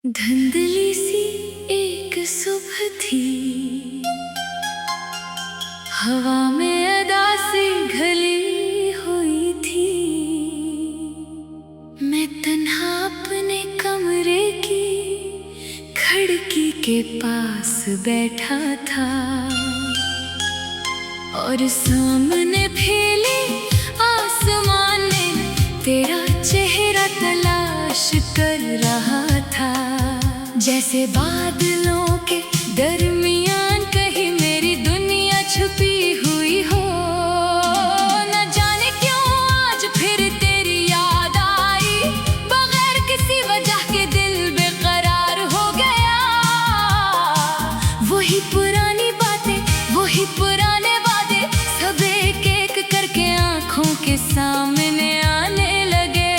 धुंधली सी एक सुबह थी, हवा में अदा से घली हुई थी। मैं तन्हा अपने कमरे की खिड़की के पास बैठा था और सामने फैले आसमान में तेरा चेहरा तलाश कर रहा था। जैसे बादलों के दरमियान कहीं मेरी दुनिया छुपी हुई हो। न जाने क्यों आज फिर तेरी याद आई, बगैर किसी वजह के दिल बेकरार हो गया। वही पुरानी बातें, वही पुराने वादे, सब एक एक करके आंखों के सामने आने लगे।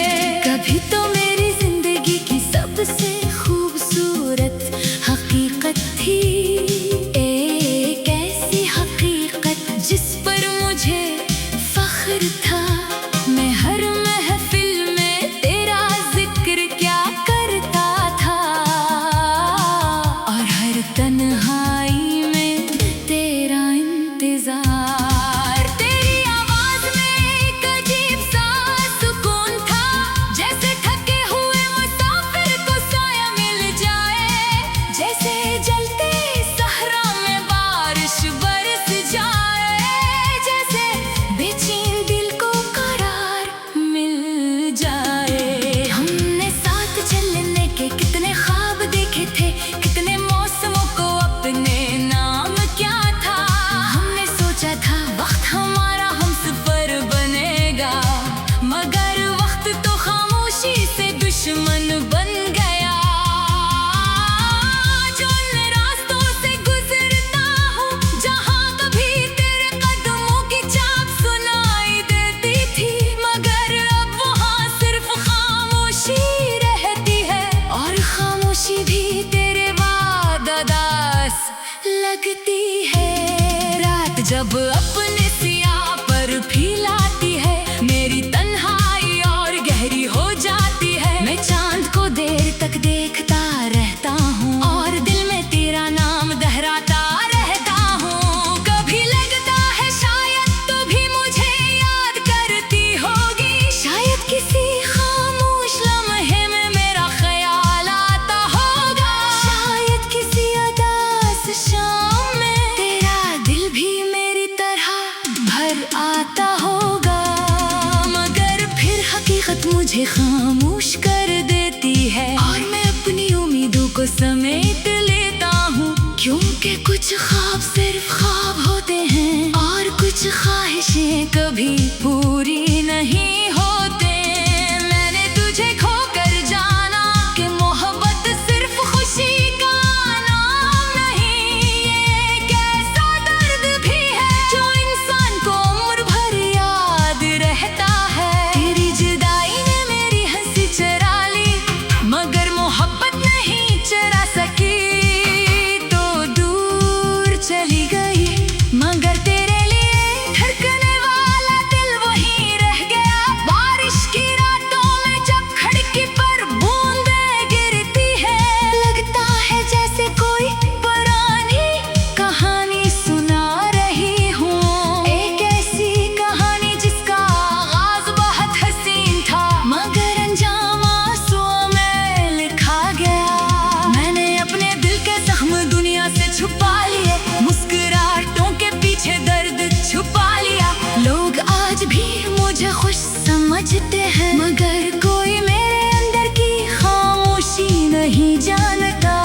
कभी तो मेरी जिंदगी की सबसे खूबसूरत हकीकत थी, एक ऐसी हकीकत जिस पर मुझे फख्र था। मैं हर महफिल में तेरा जिक्र क्या करता था और हर तन्हाई में तेरा इंतजार। तेरी आवाज में एक अजीब सा सुकून था, जैसे थके हुए मुसाफिर को साया मिल जाए, जैसे जलते सहरा में बारिश बरस जाए, जैसे बेचैन दिल को करार मिल जाए। हमने साथ चलने के कितने ख्वाब देखे थे, कितने मौसमों को अपने नाम क्या था। हमने सोचा था वक्त हमारा हमसफर बनेगा, मगर वक्त तो खामोशी से दुश्मन बन गया। जो उन रास्तों से गुजरता हूँ जहाँ कभी तेरे कदमों की चाप सुनाई देती थी, मगर अब वहाँ सिर्फ खामोशी रहती है और खामोशी भी तेरे बाद अदास लगती है। रात जब अपने सियाह पर फैलाती है, मेरी तन्हाई और गहरी हो जाती है। मैं चांद को देर तक देखता रहता हूँ और दिल में तेरा नाम दोहराता रहता हूँ। कभी लगता है शायद तू भी मुझे याद करती होगी, शायद किसी खामोश लम्हे में मेरा ख्याल आता होगा, शायद किसी उदास शाम में तेरा दिल भी मेरी तरह भर आता होगा। मगर फिर हकीकत मुझे खामोश कर देती है और मैं अपनी उम्मीदों को समेट लेता हूँ, क्योंकि कुछ ख्वाब सिर्फ ख्वाब होते हैं और कुछ ख्वाहिशें कभी पूरी नहीं होते। मैंने तुझे खोकर जाना कि मोहब्बत सिर्फ खुशी का नाम नहीं, ये एक ऐसा दर्द भी है जो इंसान को उम्र भर याद रहता है। तेरी जुदाई ने मेरी हंसी चुरा ली, मगर मोहब्बत नहीं चुरा सकी। तो दूर चली गई, मगर तेरे लिए धड़कने वाला दिल वहीं रह गया। बारिश की रातों में जब खिड़की पर बूंदें गिरती है, लगता है जैसे कोई पुरानी कहानी सुना रही हूँ, एक ऐसी कहानी जिसका आगाज बहुत हसीन था, मगर अंजाम आंसुओं में लिखा गया। मैंने अपने दिल के जख्म दुनिया से छुपा लिए, मुस्कुराहटों के पीछे दर्द छुपा लिया। लोग आज भी मुझे खुश समझते हैं, मगर कोई मेरे अंदर की खामोशी नहीं जानता।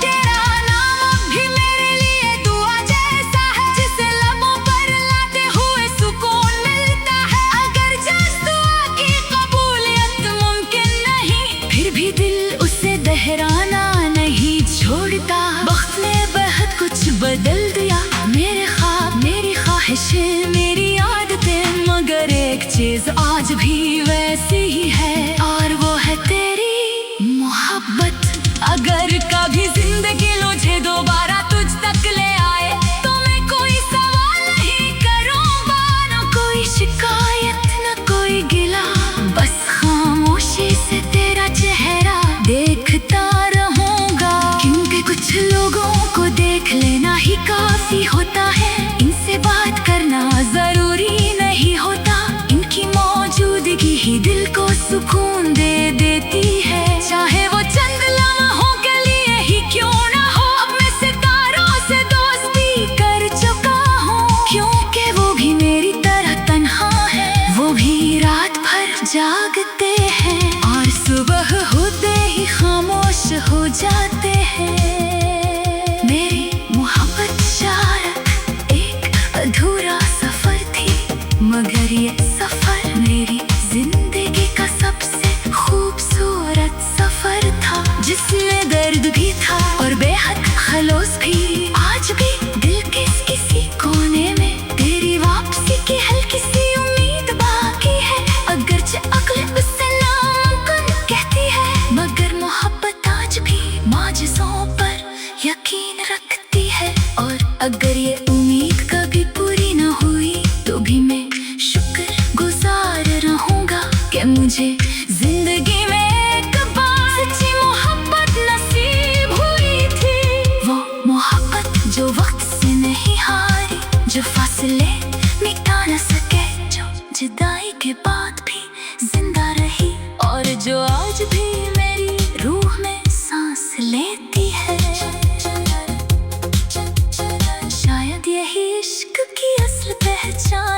तेरा नाम अब भी मेरे लिए दुआ जैसा है, जिसे लबों पर लाते हुए सुकून मिलता है। अगर जिस दुआ की कबूलियत मुमकिन नहीं, फिर भी दिल उसे दोहराना नहीं छोड़ता। वक्त ने बहुत कुछ बदल दिया, मेरे ख्वाब, मेरी ख्वाहिशें, मेरी आदतें, मगर एक चीज आज भी वैसी ही है और वो है तेरी मोहब्बत। अगर कभी जिंदगी मुझे दोबारा तुझ तक ले आए, तो मैं कोई सवाल नहीं करूँगा, न कोई शिकायत न कोई गिला, बस खामोशी से तेरा चेहरा देखता लोगों को देख लेना ही काफी होता है, इनसे बात करना जरूरी नहीं होता, इनकी मौजूदगी ही दिल को सुकून दे देती है। चाहे वो चंद लम्हों के लिए ही क्यों ना हो, अब मैं सितारों से दोस्ती कर चुका हूँ, क्योंकि वो भी मेरी तरह तन्हा है। वो भी रात भर जागते हैं और सुबह होते ही खामोश हो जाते हैं। मेरी मोहब्बत शायद एक अधूरा सफर थी, मगर ये सफर मेरी जिंदगी का सबसे खूबसूरत सफर था, जिसमें दर्द भी था और बेहद खलोस भी। आज भी दिल के किसी कोने में तेरी वापसी की हल्की सी उम्मीद बाकी है, अगरचे अक्ल उससे नामुमकिन कहती है, मगर मोहब्बत आज भी माजिज़ों पर यकीन रखती है। और अगर ये उम्मीद कभी पूरी न हुई तो भी मैं शुक्रगुजार रहूंगा कि मुझे जिंदगी में एक बार सच्ची मोहब्बत नसीब हुई थी। वो मोहब्बत जो वक्त से नहीं हारी, जो फासले मिटा न सके, जो जुदाई के बाद भी जिंदा रही, और जो आज भी मेरी रूह में सांस लेती है। शायद यही इश्क की असल पहचान